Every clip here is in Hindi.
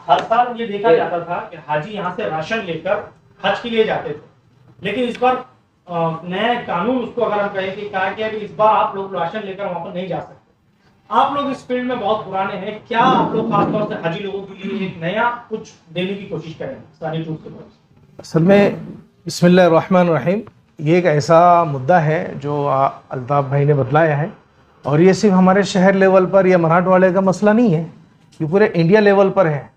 हर साल ये देखा जाता था कि हाजी यहाँ से राशन लेकर हज के लिए जाते थे, लेकिन इस बार नया कानून उसको अगर हम कहें कि कहा गया कि इस बार आप लोग राशन लेकर वहां पर नहीं जा सकते। आप लोग इस फील्ड में बहुत पुराने हैं, क्या आप लोग खासतौर से हाजी लोगों के लिए एक नया कुछ देने की कोशिश करेंगे सारी टूर के बाद? असल में बिस्मिल्लाहिर्रहमानिर्रहीम, ये एक ऐसा मुद्दा है जो अल्ताफ़ भाई ने बतलाया है, और ये सिर्फ हमारे शहर लेवल पर या मराठवाड़े का मसला नहीं है, ये पूरे इंडिया लेवल पर है।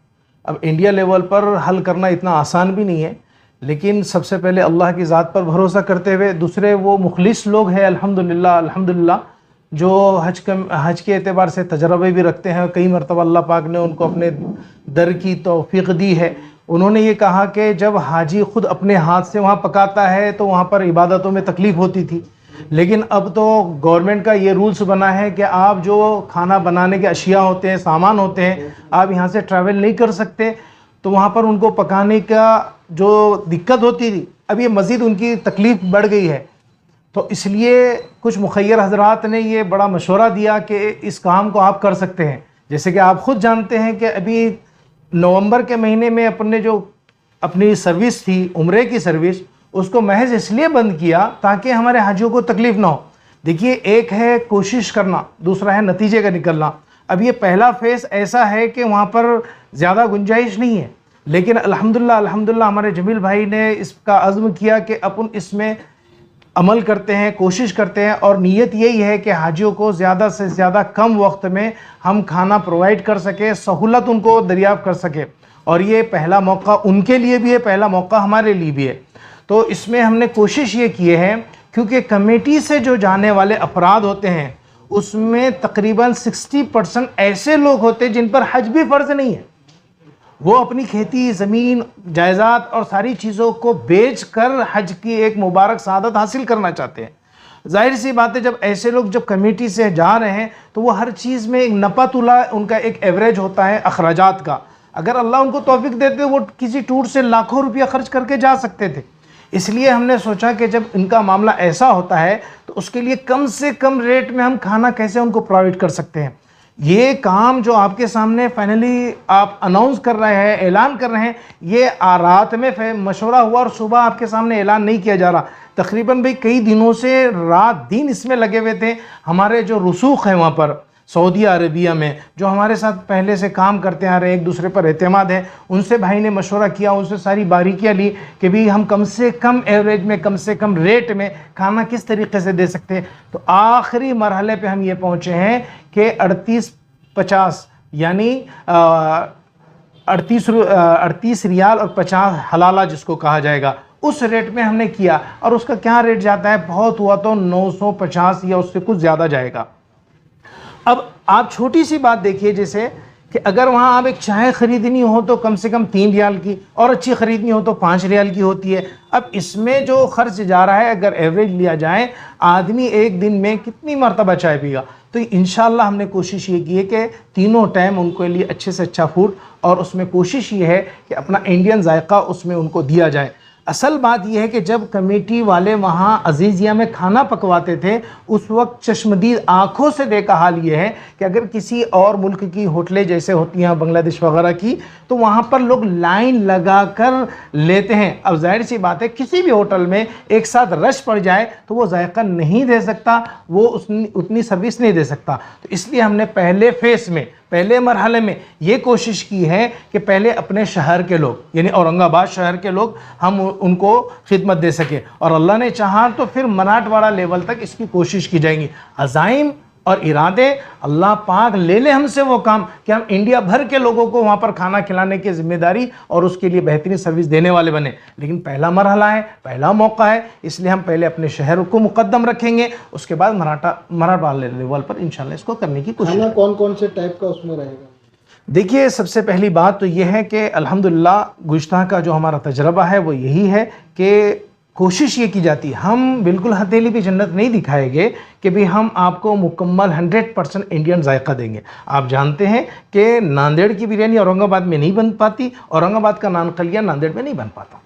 अब इंडिया लेवल पर हल करना इतना आसान भी नहीं है, लेकिन सबसे पहले अल्लाह की ज़ात पर भरोसा करते हुए, दूसरे वो मुखलिस लोग हैं अल्हम्दुलिल्लाह जो हज के एतबार से तजर्बे भी रखते हैं। कई मरतबा अल्लाह पाक ने उनको अपने दर की तौफीक दी है। उन्होंने ये कहा कि जब हाजी ख़ुद अपने हाथ से वहाँ पकाता है तो वहाँ पर इबादतों में तकलीफ़ होती थी, लेकिन अब तो गवर्नमेंट का ये रूल्स बना है कि आप जो खाना बनाने के अशिया होते हैं, सामान होते हैं, आप यहाँ से ट्रैवल नहीं कर सकते। तो वहाँ पर उनको पकाने का जो दिक्कत होती थी, अब ये मज़ीद उनकी तकलीफ़ बढ़ गई है। तो इसलिए कुछ मुखय्यर हजरात ने ये बड़ा मशवरा दिया कि इस काम को आप कर सकते हैं। जैसे कि आप ख़ुद जानते हैं कि अभी नवंबर के महीने में अपनी सर्विस थी, उम्रे की सर्विस, उसको महज इसलिए बंद किया ताकि हमारे हाजियों को तकलीफ़ ना हो। देखिए, एक है कोशिश करना, दूसरा है नतीजे का निकलना। अब ये पहला फेज़ ऐसा है कि वहाँ पर ज़्यादा गुंजाइश नहीं है, लेकिन अल्हम्दुलिल्लाह हमारे जमील भाई ने इसका अज़्म किया कि अपन इसमें अमल करते हैं, कोशिश करते हैं, और नीयत यही है कि हाजियों को ज़्यादा से ज़्यादा कम वक्त में हम खाना प्रोवाइड कर सके, सहूलत उनको दरियाफ़्त कर सके। और ये पहला मौका उनके लिए भी है, पहला मौका हमारे लिए भी है। तो इसमें हमने कोशिश ये की है, क्योंकि कमेटी से जो जाने वाले अफराद होते हैं उसमें तकरीबन 60% ऐसे लोग होते हैं जिन पर हज भी फ़र्ज़ नहीं है। वो अपनी खेती, ज़मीन, जायदाद और सारी चीज़ों को बेच कर हज की एक मुबारक सआदत हासिल करना चाहते हैं। जाहिर सी बात है, जब ऐसे लोग जब कमेटी से जा रहे हैं तो वो हर चीज़ में एक नपा तुला उनका एक एवरेज होता है अखराजात का। अगर अल्लाह उनको तौफीक देते वो किसी टूर से लाखों रुपया खर्च करके जा सकते थे। इसलिए हमने सोचा कि जब इनका मामला ऐसा होता है तो उसके लिए कम से कम रेट में हम खाना कैसे उनको प्रोवाइड कर सकते हैं। ये काम जो आपके सामने फाइनली आप अनाउंस कर रहे हैं, ऐलान कर रहे हैं, ये रात में मशवरा हुआ और सुबह आपके सामने ऐलान नहीं किया जा रहा। तकरीबन भाई कई दिनों से रात दिन इसमें लगे हुए थे। हमारे जो रसूख हैं वहाँ पर सऊदी अरबिया में, जो हमारे साथ पहले से काम करते आ रहे हैं, एक दूसरे पर एतमाद है, उनसे भाई ने मशवरा किया, उनसे सारी बारीकियाँ ली कि भाई हम कम से कम एवरेज में, कम से कम रेट में खाना किस तरीके से दे सकते हैं। तो आखिरी मरहले पे हम ये पहुँचे हैं कि 38-50 यानी 38 रियाल और 50 हलाला जिसको कहा जाएगा, उस रेट में हमने किया। और उसका क्या रेट जाता है, बहुत हुआ तो 950 या उससे कुछ ज़्यादा जाएगा। अब आप छोटी सी बात देखिए, जैसे कि अगर वहाँ आप एक चाय ख़रीदनी हो तो कम से कम 3 रियाल की, और अच्छी ख़रीदनी हो तो 5 रियाल की होती है। अब इसमें जो ख़र्च जा रहा है, अगर एवरेज लिया जाए, आदमी एक दिन में कितनी मरतबा चाय पिएगा। तो इंशाअल्लाह हमने कोशिश ये की है कि तीनों टाइम उनके लिए अच्छे से अच्छा फूड, और उसमें कोशिश ये है कि अपना इंडियन जायका उसमें उनको दिया जाए। असल बात यह है कि जब कमेटी वाले वहाँ अजीज़िया में खाना पकवाते थे, उस वक्त चश्मदीद आँखों से देखा हाल ये है कि अगर किसी और मुल्क की होटलें जैसे होती हैं बांग्लादेश वगैरह की, तो वहाँ पर लोग लाइन लगा कर लेते हैं। अब जाहिर सी बात है, किसी भी होटल में एक साथ रश पड़ जाए तो वो जायका नहीं दे सकता, वो उतनी सर्विस नहीं दे सकता। तो इसलिए हमने पहले फेस में, पहले मरहले में ये कोशिश की है कि पहले अपने शहर के लोग, यानी औरंगाबाद शहर के लोग, हम उनको खिदमत दे सके, और अल्लाह ने चाहा तो फिर मराठवाड़ा लेवल तक इसकी कोशिश की जाएगी। अज़ाइम और इरादे अल्लाह पाक ले ले हमसे वो काम कि हम इंडिया भर के लोगों को वहाँ पर खाना खिलाने की जिम्मेदारी और उसके लिए बेहतरीन सर्विस देने वाले बने। लेकिन पहला मरहला है, पहला मौका है, इसलिए हम पहले अपने शहर को मुकद्दम रखेंगे, उसके बाद मराठवाड़ा लेवल पर इंशाल्लाह इसको करने की कोशिश। खाना कौन कौन से टाइप का उसमें रहेगा? देखिए, सबसे पहली बात तो यह है कि अल्हम्दुलिल्लाह गुज़श्ता का जो हमारा तजर्बा है वो यही है कि कोशिश ये की जाती है, हम बिल्कुल हथेली पे जन्नत नहीं दिखाएंगे कि भाई हम आपको मुकम्मल 100% इंडियन जायका देंगे। आप जानते हैं कि नांदेड़ की बिरयानी औरंगाबाद में नहीं बन पाती, औरंगाबाद का नान कलिया नांदेड़ में नहीं बन पाता।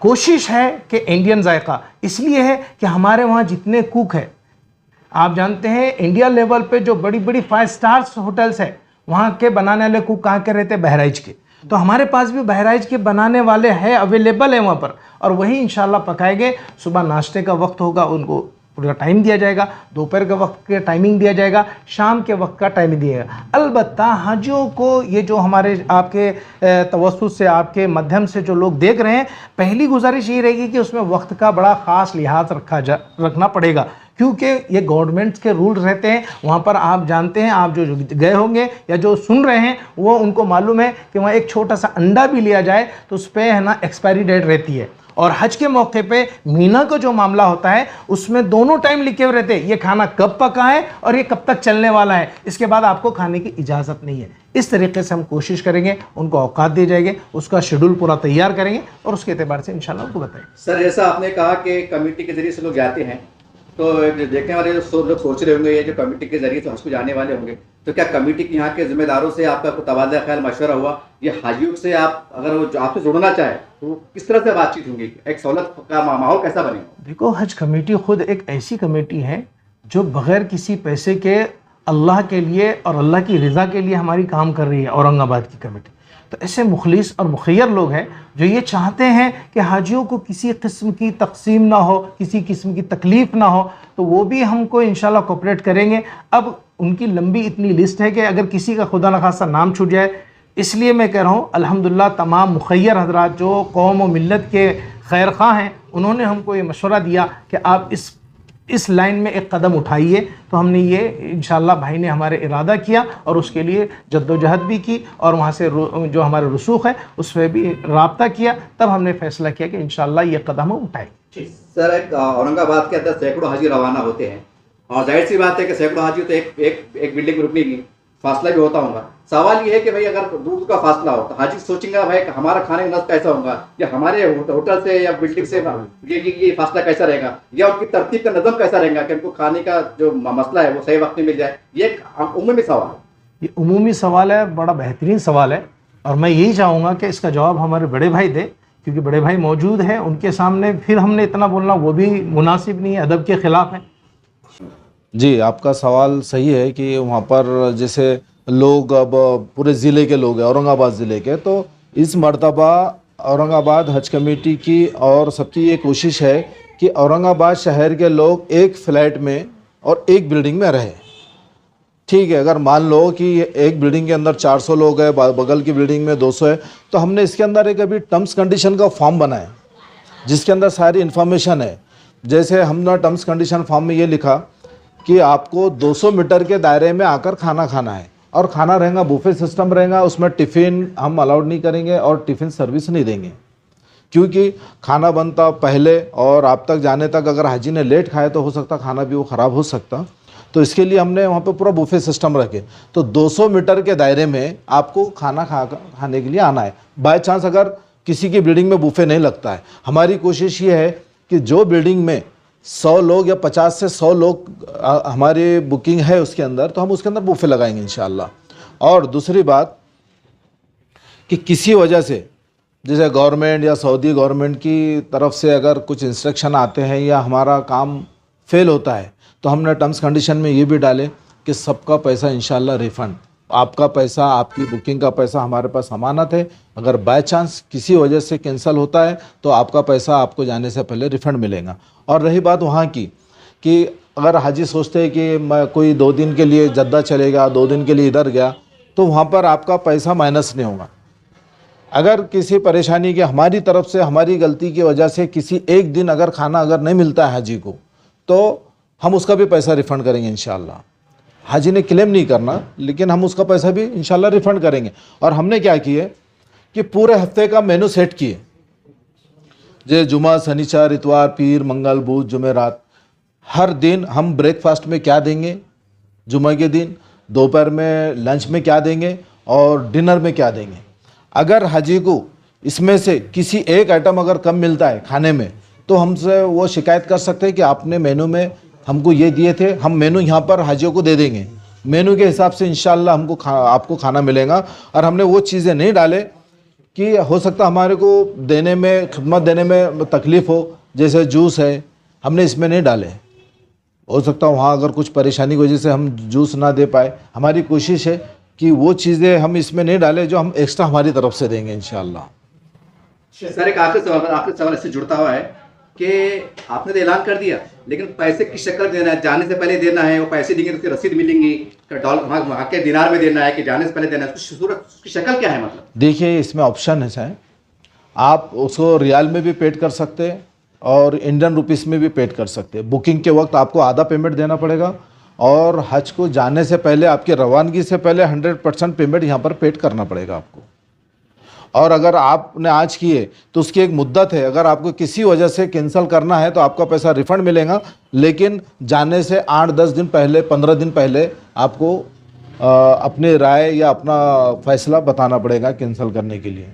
कोशिश है कि इंडियन जायका, इसलिए है कि हमारे वहाँ जितने कुक हैं, आप जानते हैं इंडिया लेवल पे जो बड़ी बड़ी 5 स्टार्स होटल्स हैं, वहाँ के बनाने वाले कुक कहाँ के रहते, बहराइच के। तो हमारे पास भी बहराइच के बनाने वाले हैं, अवेलेबल है वहाँ पर, और वही इंशाल्लाह पकाएंगे। सुबह नाश्ते का वक्त होगा, उनको पूरा टाइम दिया जाएगा, दोपहर के वक्त के टाइमिंग दिया जाएगा, शाम के वक्त का टाइमिंग दिया जाएगा। अलबत्ता हाजियों को ये जो हमारे आपके तवस्सुत से, आपके माध्यम से जो लोग देख रहे हैं, पहली गुजारिश ये रहेगी कि उसमें वक्त का बड़ा ख़ास लिहाज रखना पड़ेगा, क्योंकि ये गवर्नमेंट के रूल रहते हैं। वहाँ पर आप जानते हैं, आप जो गए होंगे या जो सुन रहे हैं, वो उनको मालूम है कि वहाँ एक छोटा सा अंडा भी लिया जाए तो उस पर है ना एक्सपायरी डेट रहती है। और हज के मौके पे मीना का जो मामला होता है उसमें दोनों टाइम लिखे हुए रहते हैं, ये खाना कब पका है और ये कब तक चलने वाला है, इसके बाद आपको खाने की इजाज़त नहीं है। इस तरीके से हम कोशिश करेंगे, उनको औकात दिए जाएंगे, उसका शेड्यूल पूरा तैयार करेंगे और उसके एतबार से इंशाल्लाह उनको बताएंगे। सर, जैसा आपने कहा कि कमेटी के जरिए से लोग जाते हैं, तो देखने वाले जो लोग सोच रहे होंगे ये जो कमेटी के जरिए से हज को जाने वाले होंगे, तो क्या कमेटी के यहाँ के जिम्मेदारों से आपका कोई तबादला ख्याल मशवरा हुआ, ये हाजियों से आप अगर वो आपसे जुड़ना चाहे तो किस तरह से बातचीत होंगी, एक सहूलत का माहौल कैसा बनेगा? देखो, हज कमेटी खुद एक ऐसी कमेटी है जो बग़ैर किसी पैसे के अल्लाह के लिए और अल्लाह की रज़ा के लिए हमारी काम कर रही है, औरंगाबाद की कमेटी। तो ऐसे मुखलिस और मुखैर लोग हैं जो ये चाहते हैं कि हाजियों को किसी किस्म की तकसीम ना हो, किसी किस्म की तकलीफ़ ना हो, तो वो भी हमको इंशाल्लाह कोऑपरेट करेंगे। अब उनकी लंबी इतनी लिस्ट है कि अगर किसी का खुदा न खासा नाम छूट जाए, इसलिए मैं कह रहा हूँ अल्हम्दुलिल्लाह तमाम मुखैर हजरात जो कौम व मिल्लत के खैर खा हैं, उन्होंने हमको ये मशवरा दिया कि आप इस लाइन में एक कदम उठाइए। तो हमने ये इंशाल्लाह भाई ने हमारे इरादा किया और उसके लिए जद्दोजहद भी की और वहाँ से जो हमारे रसूख है उस पर भी रब्ता किया, तब हमने फैसला किया कि इंशाल्लाह ये कदम हम उठाएंगे। सर, एक औरंगाबाद के अंदर सैकड़ों हाजी रवाना होते हैं और जाहिर सी बात है कि सैकड़ों हाजी तो एक बिल्डिंग में रुकने की फासला भी होता होगा। सवाल ये है कि भाई अगर दूर का फासला हो तो हाजी सोचेंगे भाई हमारा खाने का नज़्म कैसा होगा, या हमारे होटल से या बिल्डिंग से ये फासला कैसा रहेगा, या उनकी तरतीब का नज़म कैसा रहेगा कि उनको खाने का जो मसला है वो सही वक्त में मिल जाए। ये एक उमूमी सवाल है। ये उमूमी सवाल है, बड़ा बेहतरीन सवाल है, और मैं यही चाहूँगा कि इसका जवाब हमारे बड़े भाई दे, क्योंकि बड़े भाई मौजूद हैं। उनके सामने फिर हमने इतना बोलना वो भी मुनासिब नहीं है, अदब के ख़िलाफ़ है। जी, आपका सवाल सही है कि वहाँ पर जैसे लोग अब पूरे ज़िले के लोग हैं, औरंगाबाद ज़िले के, तो इस मर्तबा औरंगाबाद हज कमेटी की और सबकी ये कोशिश है कि औरंगाबाद शहर के लोग एक फ्लैट में और एक बिल्डिंग में रहें। ठीक है, अगर मान लो कि एक बिल्डिंग के अंदर 400 लोग हैं, बगल की बिल्डिंग में 200 है, तो हमने इसके अंदर एक अभी टर्म्स कंडीशन का फॉर्म बनाया जिसके अंदर सारी इन्फॉर्मेशन है। जैसे हमने टर्म्स कंडीशन फॉर्म में ये लिखा कि आपको 200 मीटर के दायरे में आकर खाना खाना है, और खाना रहेगा बुफे सिस्टम रहेगा, उसमें टिफ़िन हम अलाउड नहीं करेंगे और टिफ़िन सर्विस नहीं देंगे, क्योंकि खाना बनता पहले और आप तक जाने तक अगर हाजी ने लेट खाया तो हो सकता खाना भी वो ख़राब हो सकता। तो इसके लिए हमने वहाँ पे पूरा बुफे सिस्टम रखे। तो 200 मीटर के दायरे में आपको खाना खाने के लिए आना है। बाय चांस अगर किसी की बिल्डिंग में बुफे नहीं लगता है, हमारी कोशिश ये है कि जो बिल्डिंग में 100 लोग या 50 से 100 लोग हमारी बुकिंग है उसके अंदर, तो हम उसके अंदर बुफे लगाएंगे इंशाल्लाह। और दूसरी बात कि किसी वजह से जैसे गवर्नमेंट या सऊदी गवर्नमेंट की तरफ से अगर कुछ इंस्ट्रक्शन आते हैं या हमारा काम फेल होता है, तो हमने टर्म्स कंडीशन में ये भी डाले कि सबका पैसा इंशाल्लाह रिफ़ंड, आपका पैसा, आपकी बुकिंग का पैसा हमारे पास अमानत है। अगर बाय चांस किसी वजह से कैंसिल होता है तो आपका पैसा आपको जाने से पहले रिफ़ंड मिलेगा। और रही बात वहाँ की कि अगर हाजी सोचते हैं कि मैं कोई 2 दिन के लिए जद्दा चलेगा, 2 दिन के लिए इधर गया, तो वहाँ पर आपका पैसा माइनस नहीं होगा। अगर किसी परेशानी के हमारी तरफ से, हमारी गलती की वजह से किसी एक दिन अगर खाना अगर नहीं मिलता है हाजी को, तो हम उसका भी पैसा रिफ़ंड करेंगे इंशाल्लाह। हाजी ने क्लेम नहीं करना, लेकिन हम उसका पैसा भी इंशाल्लाह रिफ़ंड करेंगे। और हमने क्या किए कि पूरे हफ्ते का मेनू सेट किए, जैसे जुमा, शनिचर, इतवार, पीर, मंगल, बुध, जुमेरात, हर दिन हम ब्रेकफास्ट में क्या देंगे, जुमा के दिन दोपहर में लंच में क्या देंगे और डिनर में क्या देंगे। अगर हाजी को इसमें से किसी एक आइटम अगर कम मिलता है खाने में, तो हमसे वो शिकायत कर सकते हैं कि आपने मेनू में हमको ये दिए थे, हम मेनू यहाँ पर हाजियों को दे देंगे, मेनू के हिसाब से इंशाल्लाह हमको आपको खाना मिलेगा। और हमने वो चीज़ें नहीं डाले कि हो सकता हमारे को देने में, खिदमत देने में तकलीफ़ हो, जैसे जूस है, हमने इसमें नहीं डाले। हो सकता है वहाँ अगर कुछ परेशानी की वजह से हम जूस ना दे पाए। हमारी कोशिश है कि वो चीज़ें हम इसमें नहीं डालें जो हम एक्स्ट्रा हमारी तरफ से देंगे इंशाल्लाह। सर एक आखिरी सवाल इससे जुड़ता हुआ है कि आपने तो ऐलान कर दिया, लेकिन पैसे किस शक्ल में देना है? जाने से पहले देना है, वो पैसे देंगे तो उसकी रसीद मिलेंगी, डॉलर वहाँ के दिनार में देना है कि जाने से पहले देना है? उसकी शक्ल क्या है? मतलब देखिए इसमें ऑप्शन है चाहे आप उसको रियाल में भी पेड कर सकते हैं और इंडियन रुपीस में भी पेड कर सकते हैं। बुकिंग के वक्त आपको आधा पेमेंट देना पड़ेगा और हज को जाने से पहले आपकी रवानगी से पहले 100% पेमेंट यहाँ पर पेड करना पड़ेगा आपको। और अगर आपने आज किए तो उसकी एक मुद्दत है, अगर आपको किसी वजह से कैंसिल करना है तो आपका पैसा रिफंड मिलेगा, लेकिन जाने से 8-10 दिन पहले 15 दिन पहले आपको अपनी राय या अपना फैसला बताना पड़ेगा कैंसिल करने के लिए।